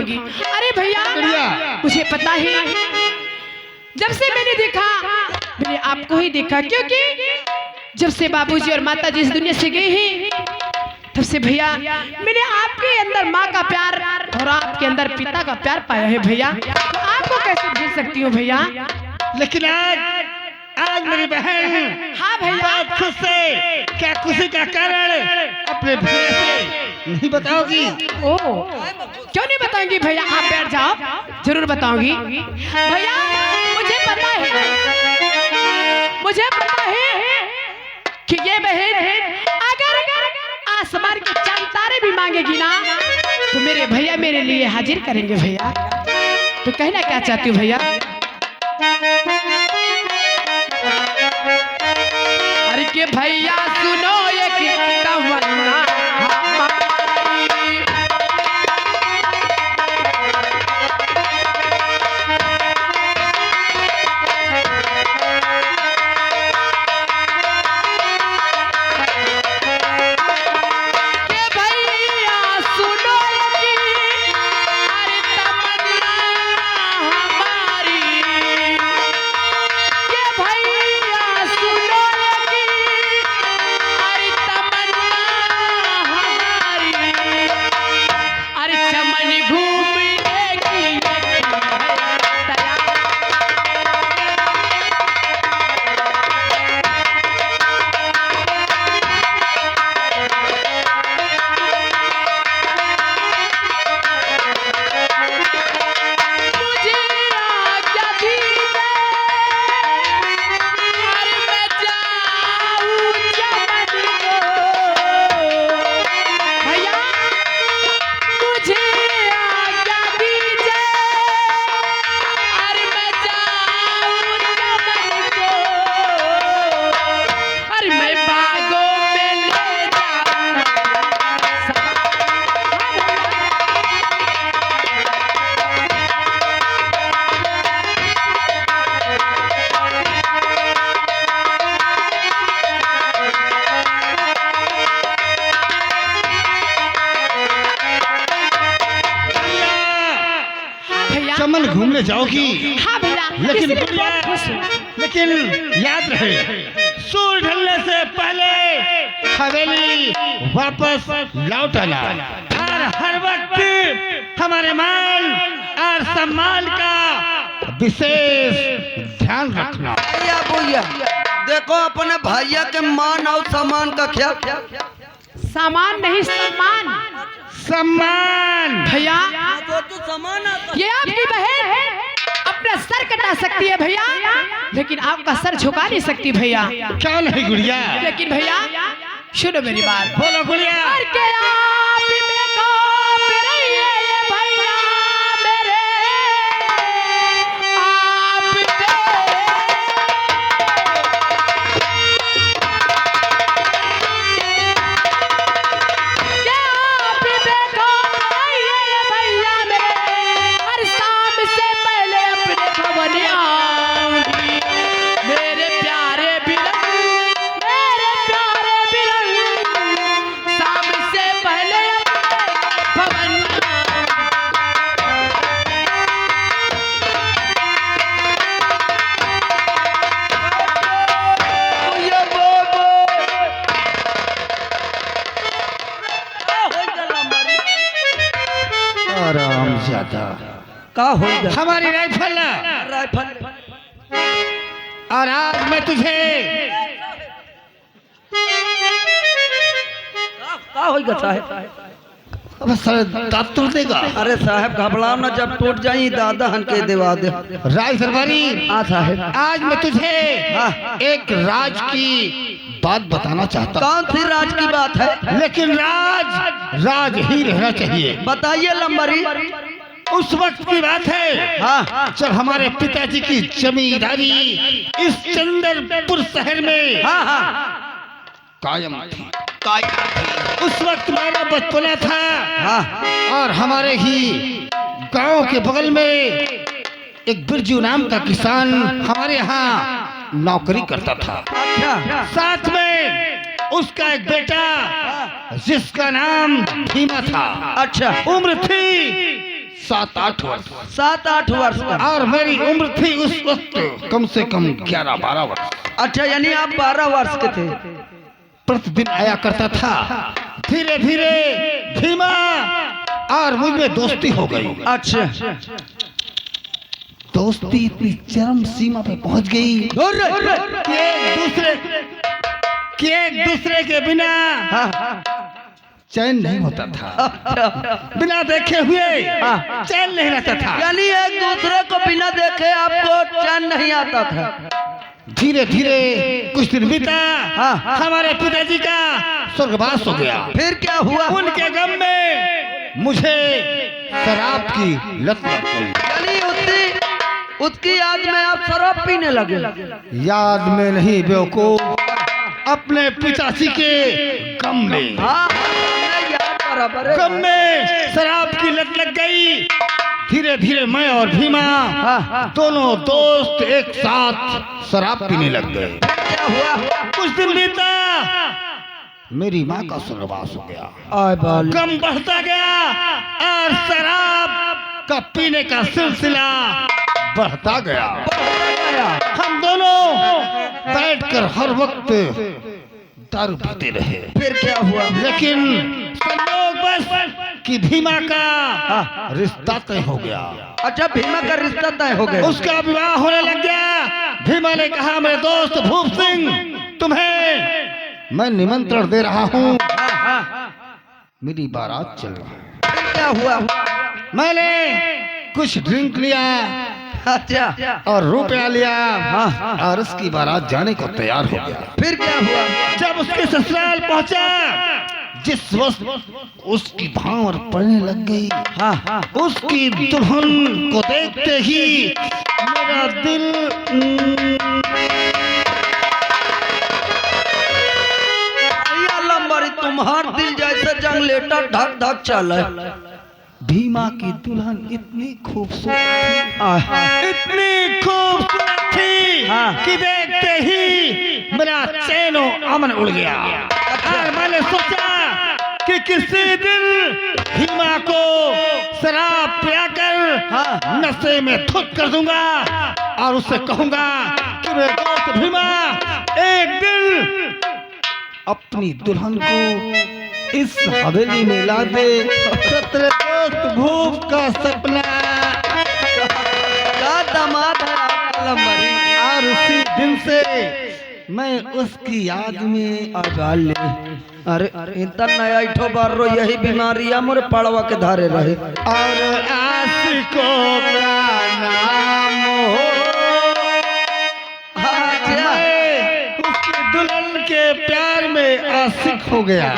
दिखाऊंगी। अरे भैया मुझे पता है, जब से मैंने देखा मैंने आपको ही देखा, क्योंकि जब से बाबूजी और माताजी इस दुनिया से गए हैं तब से भैया मैंने आपके अंदर माँ का प्यार और आपके अंदर पिता का प्यार पाया है भैया। तो आपको कैसे भूल सकती हूँ भैया। लेकिन आज मेरी बहन हाँ भैया खुद से क्या खुशी का कारण अपने भैया से नहीं बताओगी? ओ क्यों नहीं बताऊंगी भैया, आप बैठ जाओ, जरूर बताऊंगी भैया। मुझे पता है कि ये बहन अगर आसमान के चांद तारे भी मांगेगी ना तो मेरे भैया मेरे लिए हाजिर करेंगे भैया। तो कहना क्या चाहती हूँ भैया? अरे के भैया सुनो एक तमन्ना चमन घूमने जाओगी? हाँ भैया, लेकिन याद रहे सूर्य ढलने से पहले हवेली वापस लौट आना और हर वक्त हमारे मान और सम्मान का विशेष ध्यान रखना। भैया देखो अपने भैया के मान और सम्मान का ख्याल। सामान नहीं सम्मान। सम्मान भैया तो सम्मान ये आपकी बहन अपना सर कटा सकती है भैया, लेकिन आपका सर झुका नहीं सकती भैया। क्या नहीं गुड़िया? लेकिन भैया सुनो मेरी बात। बोलो गुड़िया। का हो हमारी राइफल और आज मैं तुझे का होगा साहब? अब सर दांत तोड़ देगा। अरे साहब घबराओ ना, जब टूट जाई दादा हन के दिवा दे। राय सरबारी। हाँ साहब, आज मैं तुझे एक राज की बात बताना चाहता हूँ। कौन सी राज की बात है? लेकिन राज ही रहना चाहिए। बताइए लंबरी। उस वक्त की बात है जब हमारे पिताजी की जमींदारी इस चंदरपुर शहर में कायम थी। उस वक्त मेरा बचपना था और हमारे ही गांव के बगल में एक बिरजू नाम का किसान हमारे यहाँ नौकरी करता था। साथ में उसका एक बेटा जिसका नाम भीमा था। अच्छा, उम्र थी 7-8 वर्ष। 7-8 वर्ष का। और मेरी उम्र थी उस वक्त कम से कम 11-12 वर्ष। अच्छा, यानी आप 12 वर्ष के थे। प्रतिदिन आया करता था। धीरे धीरे भीमा और मुझ में दोस्ती हो गई। अच्छा, दोस्ती इतनी चरम सीमा पे पहुंच गई कि एक दूसरे के बिना चैन नहीं होता था। बिना देखे हुए चैन नहीं रहता था। यानी एक दूसरे को बिना देखे आपको चैन नहीं आता था। धीरे धीरे कुछ दिन बीता। हमारे पिताजी का स्वर्गवास हो गया। फिर क्या हुआ? उनके गम में मुझे शराब की लत लग गई। यानी उसकी याद में आप शराब पीने लगे? याद में नहीं बेवकूफ, अपने पिताजी के गम में। याद बराबर है। गम में शराब की लत लग गई। धीरे धीरे मैं और भीमा दोनों दोस्त एक साथ शराब पीने लग गए। क्या हुआ? कुछ दिन बीता, मेरी माँ का स्वर्गवास हो गया। गम बढ़ता गया और शराब का पीने का सिलसिला बढ़ता गया। हम दोनों बैठकर हर वक्त दारू पीते रहे। फिर क्या हुआ? लेकिन संयोग बस कि भीमा का रिश्ता तय हो गया। अच्छा, भीमा का रिश्ता तय हो गया। उसका विवाह होने लग गया। भीमा ने कहा, मेरे दोस्त भूप सिंह, तुम्हें मैं निमंत्रण दे रहा हूँ, मेरी बारात चल रही है। फिर क्या हुआ? मैंने कुछ ड्रिंक लिया। अच्छा, और रुपया लिया। और उसकी बारात जाने को तैयार हो गया। फिर क्या हुआ? जब उसके ससुराल पहुंचा, जिस वक्त उसकी भांवर पड़ने लग गई, उसकी दुल्हन को देखते ही मेरा दिल तुम्हार दिल जैसे जंगलेटर धक धक चल। भीमा की दुल्हन इतनी खूबसूरत थी, इतनी खूबसूरत थी कि देखते ही मेरा चैनो अमन उड़ गया। और मैंने सोचा कि किसी दिन भीमा को शराब पिलाकर नशे में धुत कर दूंगा और उससे कहूंगा कि मेरे दोस्त भीमा, एक दिन अपनी दुल्हन को इस हवेली में ला दे। तेरे दोस्त भूप का सपना क्या दामाद है आपका लंबरी। और उसी दिन से मैं उसकी याद में अरे इतना नया इठो बार रो, यही बीमारियां मोरे पड़वा के धारे रहे। और आशिकों का नाम हो, उसकी दुल्हन के प्यार में आशिक हो गया।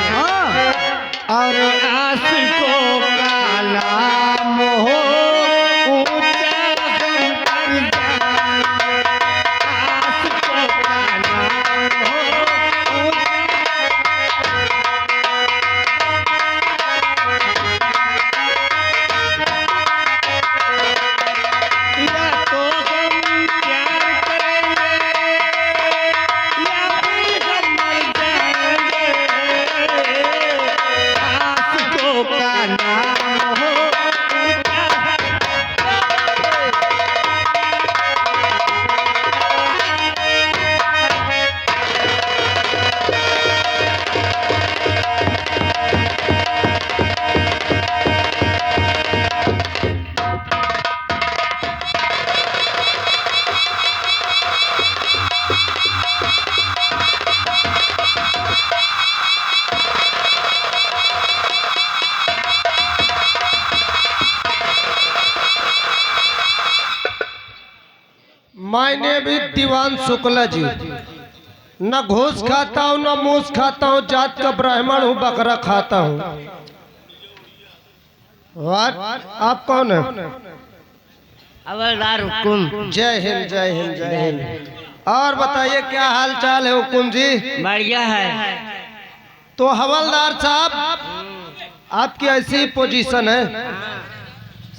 और आशिकों का नाम हो, ऊंचा पर आशिकों का नाम हो, या तो हम प्यार करेंगे या फिर हम मर जाएंगे। आशिकों का नाम हो, मैंने भी दीवान शुक्ला जी, न घूस खाता हूँ न मूस खाता हूँ, जात का ब्राह्मण हूँ, बकरा खाता हूँ। आप कौन है? हवलदार हुकुम। जय हिंद जय हिंद जय हिंद। और बताइए क्या हाल चाल है हुकुम जी? बढ़िया है। तो हवलदार साहब, आपकी ऐसी पोजीशन है,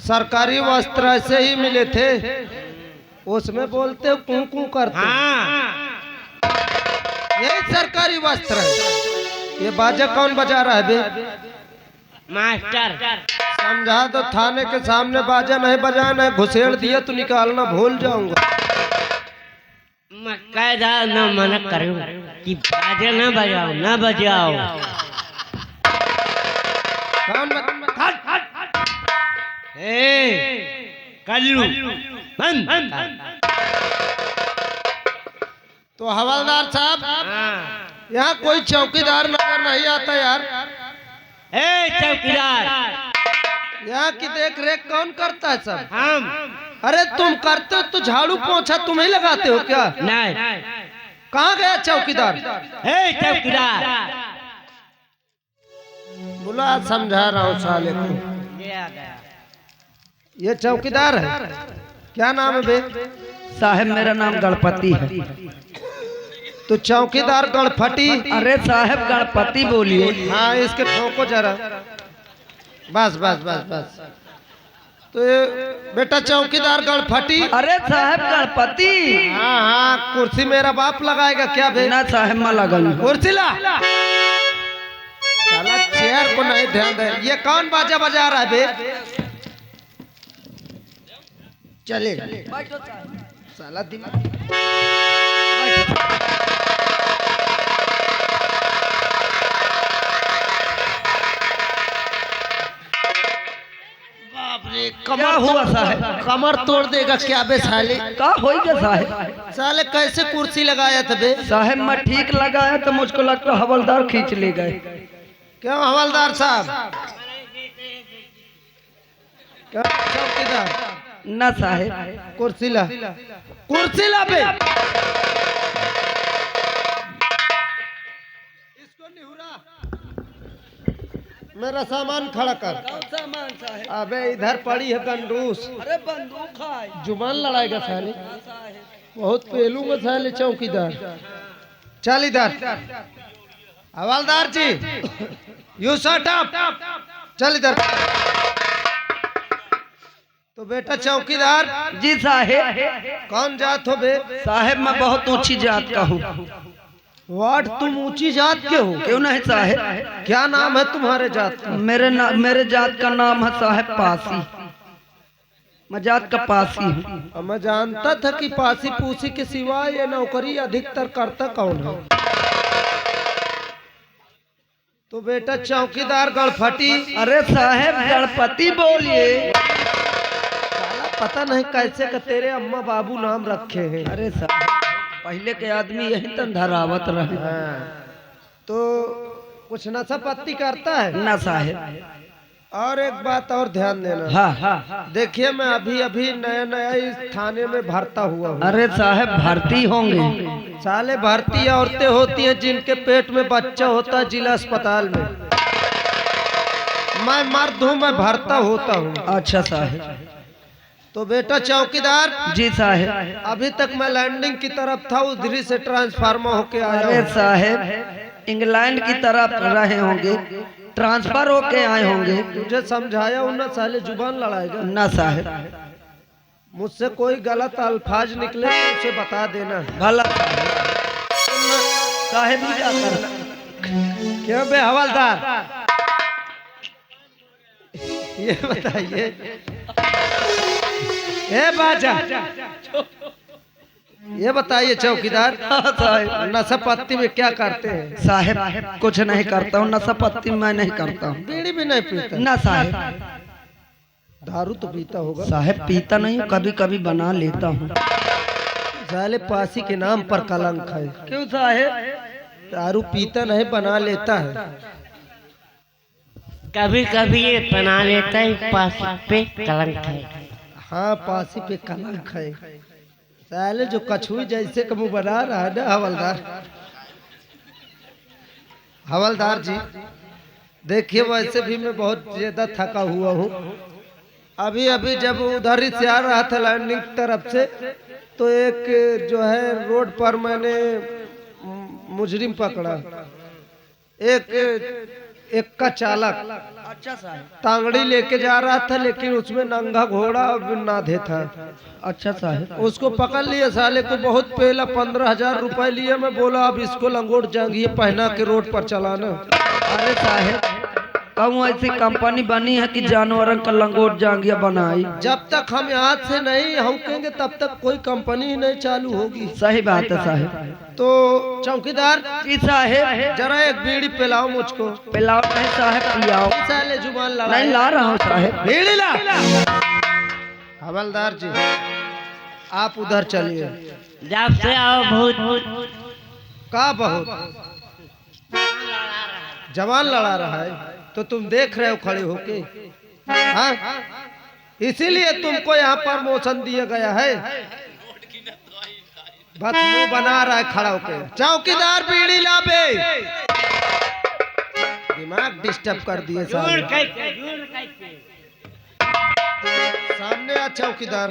सरकारी वस्त्र ऐसे ही मिले थे, उसमें बोलते कूं कूं करते। यही सरकारी वस्त्र है। ये बाजा कौन बजा रहा है बे? मास्टर समझा दो, थाने के सामने बाजा नहीं बजाना है, घुसेड़ दिया तो निकालना भूल जाऊंगा। मैं कायदा न मना करूं कि बाजा न बजाओ, न बजाओ। कौन कल्लू बंद। तो हवलदार साहब, यहाँ कोई चौकीदार नजर नहीं आता यार। चौकीदार यहाँ की देख रेख कौन करता है सब? हम। अरे तुम करते हो तो झाड़ू पोछा तुम ही लगाते हो क्या? नहीं। कहाँ गया चौकीदार? चौकीदार बुला, समझा रहा हूँ साले को। ये आ गया। ये चौकीदार है, क्या नाम है बे? साहब मेरा नाम गणपति है। तो चौकीदार गणपति? अरे साहब गणपति बोलिए। हाँ, इसके ठोको जरा। बस बस बस बस। तो ये बेटा चौकीदार गणपति? अरे साहब गणपति। हाँ हाँ, कुर्सी मेरा बाप लगाएगा क्या बे? ना साहब मैं लगल। कुर्सी ला। साला चेयर को नहीं ध्यान दे। ये कौन बाजा बजा रहा है बे? चले साला दिमाग। क्या हुआ साहब? कमर तोड़ देगा क्या बे साले? का होगा साहब? साले कैसे कुर्सी लगाया था बे? साहब मैं ठीक लगाया तो मुझको लगता हवलदार खींच ले गए। क्यों हवलदार साहब? क्या चौकीदार? ना साहब। कुर्सी ला, कुर्सी ला बे। इसको निहुरा, मेरा सामान खड़ा कर। सामान साहब। अबे इधर पड़ी है गंडूस। अरे बंदूक है। जुबान लड़ाएगा साले, बहुत पेलूंगा साले चौकीदार। चल इधर। हवलदार जी, यू शट अप। चल इधर। तो बेटा चौकीदार जी साहब। कौन जात हो बे? साहब मैं बहुत ऊंची जात का हूँ। वाट, तुम ऊंची जात के हो? क्यों नहीं साहब? क्या नाम है तुम्हारे जात का? मेरे जात का नाम है साहब पासी। मैं जात का पासी हूँ। मैं जानता था कि पासी पूसी के सिवा ये नौकरी अधिकतर करता कौन है। तो बेटा चौकीदार गणपति? अरे साहब गणपति बोलिए। पता नहीं कैसे का तेरे अम्मा बाबू नाम रखे हैं। अरे साहब पहले के आदमी यही तो धरावत रहे। हाँ। तो कुछ नशा पत्ती करता है? ना साहब। और एक बात और ध्यान देना। हाँ हाँ। देखिए मैं अभी अभी नया नया इस थाने में भर्ता हुआ हूँ। अरे साहब भर्ती होंगे? साले भर्ती औरतें होती हैं जिनके पेट में बच्चा होता है जिला अस्पताल में। मैं मर्द हूँ, मैं भर्ता होता हूँ। अच्छा साहब। तो बेटा चौकीदार जी साहब। अभी तक मैं लैंडिंग की तरफ था, उधरी से ट्रांसफार्मर होके आया अरे हूँ। साहब इंग्लैंड की तरफ रहे होंगे, ट्रांसफर होके आए होंगे। तुझे समझाया हूँ ना साले, जुबान लड़ाएगा। ना साहब। मुझसे कोई गलत अल्फाज निकले तो उसे बता देना। भला साहब ही जाकर। क्यों बे हवलदार? ये बताइए, ए बाजा, ये बताइए चौकीदार, नशा पत्ती में क्या करते हैं? साहब कुछ नहीं करता हूँ, नशा पत्ती मैं नहीं करता हूँ। बीड़ी भी नहीं पीता? ना साहब। दारू तो पीता होगा? साहब पीता नहीं हूँ, कभी कभी बना लेता हूँ। साले पासी के नाम पर कलंक है। क्यों साहब? दारू पीता नहीं, बना लेता है। कभी कभी ये बना लेता है, पास पे कलंक है। हाँ, पासी पे कलंक है। साले जो कछुई जैसे का मुंह बना रहा है ना हवलदार। हवलदार जी देखिए, वैसे भी मैं बहुत ज्यादा थका हुआ हूँ। अभी अभी जब उधर ही से आ रहा था लैंडिंग तरफ से, तो एक जो है रोड पर मैंने मुजरिम पकड़ा। एक का चालक अच्छा साहब। तांगड़ी लेके जा रहा था, लेकिन उसमें नंगा घोड़ा नाधे था। अच्छा साहब। उसको पकड़ लिया, साले को बहुत पहला 15,000 रुपए लिए। मैं बोला अब इसको लंगोट जांघिए पहना के रोड पर चलाना। अरे साहब कहूँ ऐसी कंपनी बनी है कि जानवरों का लंगोट जांगिया बनाई। जब तक हम यहाँ से नहीं हौकेंगे तब तक कोई कंपनी ही नहीं चालू होगी। सही बात है साहब। तो चौकीदार जी साहब, जरा एक बीड़ी पिलाओ मुझको। पिलाओ नहीं साहब, पिलाओ। साले जुबान लड़ा। नहीं ला रहा हूँ साहब। बीड़ी ला। हवलदार जी आप उधर चलिए। जब से आओ बहुत का बहुत जवान लड़ा रहा है तो तुम देख रहे हो खड़े होके। हाँ, इसीलिए तुमको यहाँ पर मोशन दिया गया है। बस मुंह बना रहा है खड़ा होके। चौकीदार बीड़ी ला बे। दिमाग डिस्टर्ब कर दिए साले। सामने आ चौकीदार।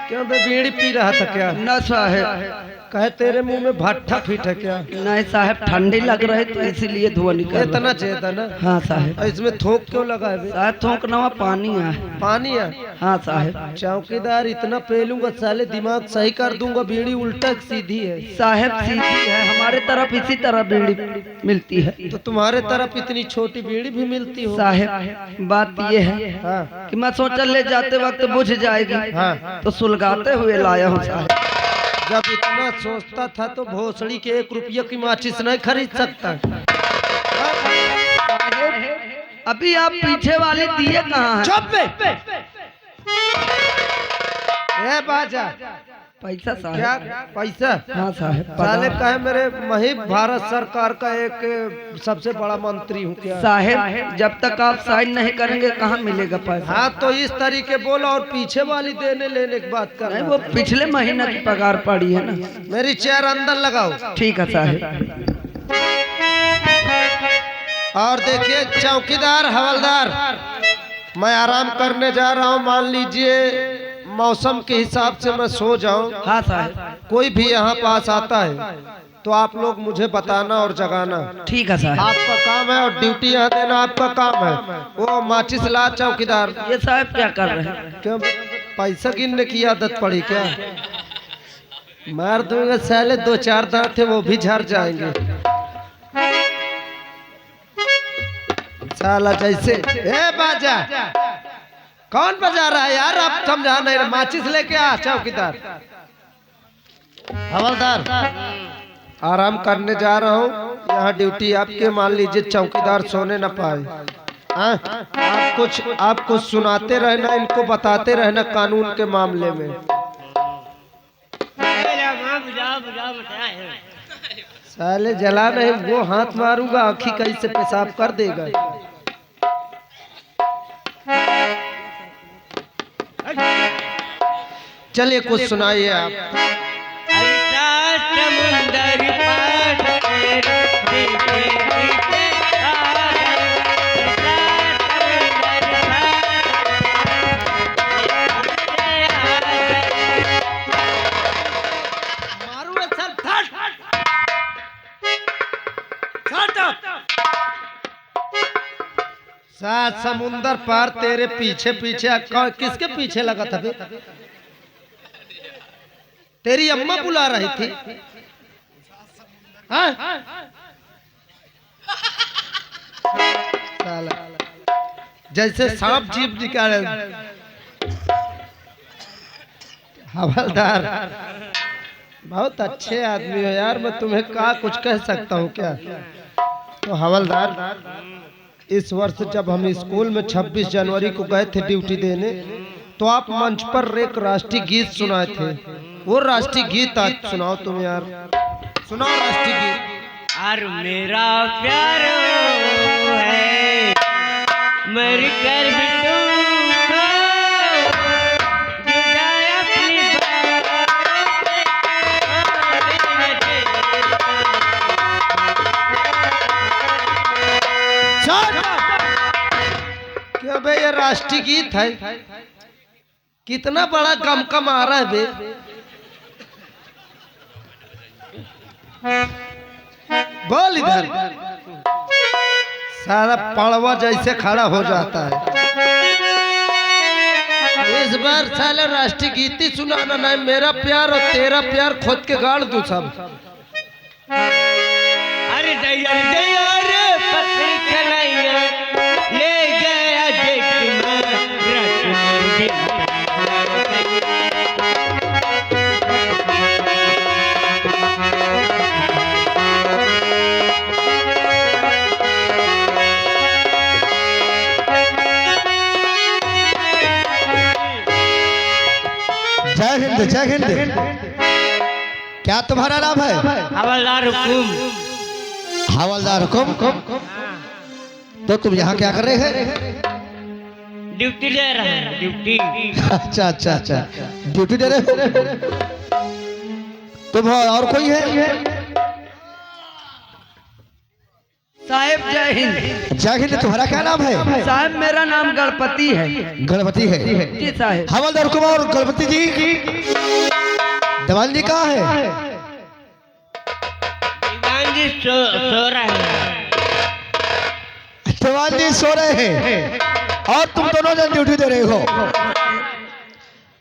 क्यों बे बीड़ी पी रहा था क्या? न साहब। कहे तेरे मुंह में भट्ठा फीट है क्या? नहीं साहब, ठंडी लग रही तो इसीलिए धुआं निकल रहा। इतना चेता ना। हाँ साहब। इसमें थोक क्यों लगा है बे? साहब थोकना पानी है। पानी है? हाँ साहब। चौकीदार इतना पेलूंगा साले दिमाग सही कर दूंगा। बीड़ी उल्टा सीधी है साहब, सीधी है। हमारे तरफ इसी तरह बीड़ी मिलती है। तो तुम्हारे तरफ इतनी छोटी बीड़ी भी मिलती हो? साहब बात ये है हाँ। कि मैं सोचा ले जाते वक्त बुझ जाएगी, हाँ। तो सुलगाते हुए लाया हूँ साहब। जब इतना सोचता था तो भोसड़ी के 1 रुपये की माचिस नहीं खरीद सकता। अभी आप पीछे वाले दिए कहाँ हैं? चुप बे। ए बाजा पैसा साहब। क्या पैसा? हाँ साहब। साले कहे मेरे महिब भारत सरकार का एक सबसे बड़ा मंत्री हूँ क्या? साहब जब तक आप साइन नहीं करेंगे कहाँ मिलेगा पैसा? हाँ तो इस तरीके बोलो और पीछे वाली देने लेने की बात कर। नहीं, वो पिछले महीना की पगार पड़ी है ना। मेरी चेयर अंदर लगाओ। ठीक है साहब। और देखिए चौकीदार हवलदार, मैं आराम करने जा रहा हूँ। मान लीजिए मौसम के हिसाब से मैं सो जाऊं। हाँ साहब। कोई भी यहाँ पास आता है तो आप लोग मुझे बताना और जगाना। ठीक है साहब। आपका काम है और ड्यूटी यहाँ देना आपका काम है। वो माचिस ला चौकीदार। ये साहब क्या कर रहे हैं? क्यों पैसा गिनने की आदत पड़ी क्या? मार दूंगा साले। 2-4 दांत थे वो भी झड़ जाएंगे साला। जैसे ए बाजा कौन बजा रहा है यार? आप समझा नहीं रहे। माचिस लेके आ चौकीदार। हवलदार आराम करने जा रहा हूँ। यहाँ ड्यूटी आपके। मान लीजिए चौकीदार सोने न पाए। आप कुछ सुनाते रहना, इनको बताते रहना कानून के मामले में। साले जला नहीं, वो हाथ मारूंगा आँखी कैसे पेशाब कर देगा। चलिए कुछ सुनाइए आप। सात समुंदर पार तेरे पीछे पीछे। किसके पीछे लगा था बे? तेरी अम्मा बुला रही थी। हाँ? साला जैसे सांप जीप निकाले। हवलदार बहुत अच्छे आदमी हो यार। मैं तुम्हें क्या कुछ कह सकता हूँ क्या? तो हवलदार इस वर्ष जब हम स्कूल में 26 जनवरी को गए थे ड्यूटी देने, तो आप मंच पर एक राष्ट्रीय गीत सुनाए थे। वो राष्ट्रीय गीत आज सुनाओ तुम यार। सुनाओ राष्ट्रीय गीत। और मेरा प्यार है मर कर भी तुमको जुदाई अपनी क्या बे ये राष्ट्रीय गीत है? कितना बड़ा गम आ रहा है बे। बोल इधर। सारा पड़वा जैसे खड़ा हो जाता है। इस बार साले राष्ट्रीय गीत ही सुनाना नहीं। मेरा प्यार और तेरा प्यार खुद के गाड़ दूं सब। अरे जय रे पतली कलाइया ले गया देख रख मंदिर जय हिंद जय हिंद। क्या तुम्हारा नाम है? हवलदार हुकुम। हवलदार हुकुम। तो तुम यहाँ क्या कर रहे हैं? ड्यूटी ले रहा है ड्यूटी। अच्छा अच्छा अच्छा, ड्यूटी दे रहे हो तुम और कोई है? साहेब जय हिंद। जय हिंद। तुम्हारा क्या नाम है? साहब मेरा नाम गणपति है। गणपति है। जी साहब। हवलदार हुकुम और गणपति जी दीवान जी कहाँ है? दीवान जी सो रहे हैं। दीवान जी सो रहे हैं और तुम दोनों जन ड्यूटी दे रहे हो।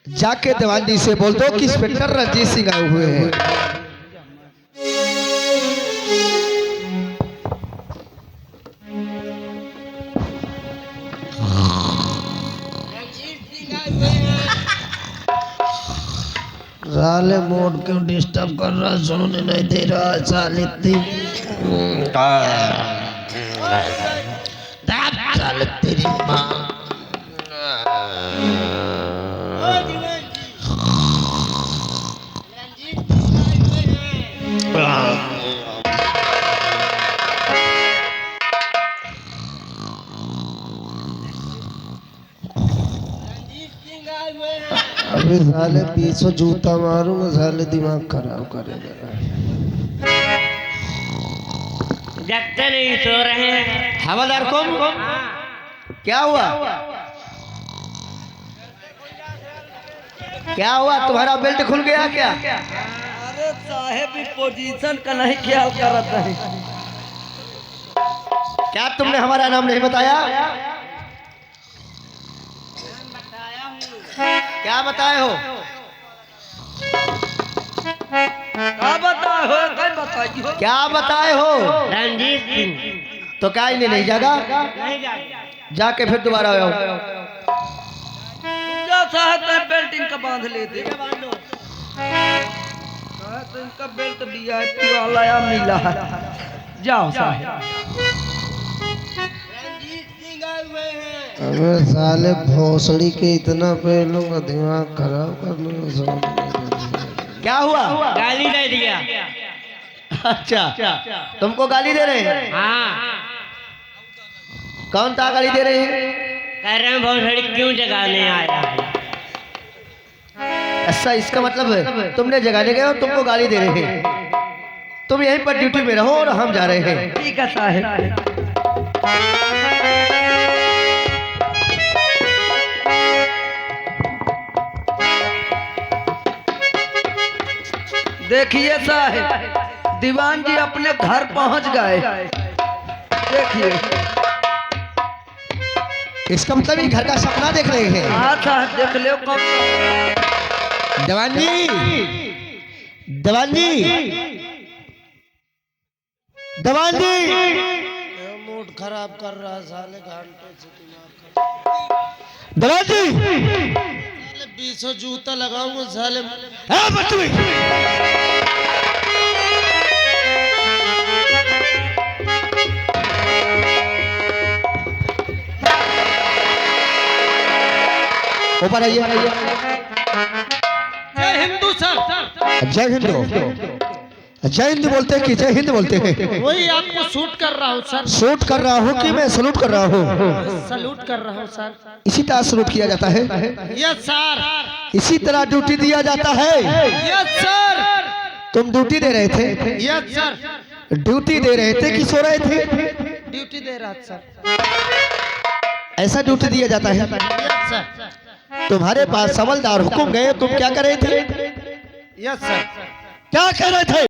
जाके दीवान जी से बोल दो कि इंस्पेक्टर रंजीत सिंह आए हुए हैं। साले मोड क्यों डिस्टर्ब कर रहा, सुनने नहीं दे रहा साले साले तेरी माँ। अबे साले 20 जूता मारूंगा, साले दिमाग खराब करेगा। जगते नहीं सो रहे हैं। हवलदार कौन? क्या हुआ? क्या हुआ? तुम्हारा बेल्ट खुल गया क्या? अरे साहेब भी पोजीशन का नहीं ख्याल करता है। क्या तुमने हमारा नाम नहीं बताया? क्या बताए हो? क्या बताए हो? क्या बताई हो? क्या बताए हो? रंजीत सिंह। तो क्या इन्हें नहीं जागा? नहीं जाएगा। जाके फिर दोबारा आओ। जा साहब तो बेल्ट इनका बांध लेते। तो इनका बेल्ट VIP वाला या मिला है। जाओ साहब। अबे साले भोसड़ी के इतना पहलूंगा, दिमाग खराब करने। क्या हुआ? गाली दे दिया। अच्छा, तुमको गाली दे रहे हैं? हाँ, कौन सा गाली दे रहे हैं? कह रहे हैं भोसड़ी क्यों जगाने आया है। ऐसा इसका मतलब है तुमने जगाने गए और तुमको गाली दे रहे हैं। तुम यहीं पर ड्यूटी में रहो और हम जा रहे हैं। ठीक है साहब। देखिए साहब, दीवान जी अपने घर पहुंच गए। देखिए, इसका मतलब ये घर का सपना देख रहे हैं। हाँ साहब देख लो कब। दीवान जी, दीवान जी, दीवान जी, मूड खराब कर रहा साले, घंटे से दीवान जी, साले 20 जूता लगाऊंगा साले। हाँ बदतमीज। ऊपर आइए। जय हिंदू सर। जय हिंद। जय हिंद बोलते हैं कि जय हिंद बोलते हैं? वही आपको शूट कर रहा हूँ सर। शूट कर रहा हूँ कि मैं सलूट कर रहा हूँ? सलूट कर रहा हूँ सर। इसी तरह सलूट किया जाता है। Yes sir. इसी तरह ड्यूटी दिया जाता है। Yes sir. तुम ड्यूटी दे रहे थे? Yes sir. ड्यूटी दे रहे थे कि सो रहे थे? ड्यूटी दे रहा सर। ऐसा ड्यूटी दिया जाता है? Yes sir. तुम्हारे पास हवलदार हुकुम गए, तुम क्या कर रहे थे? Yes sir. क्या कर रहे थे?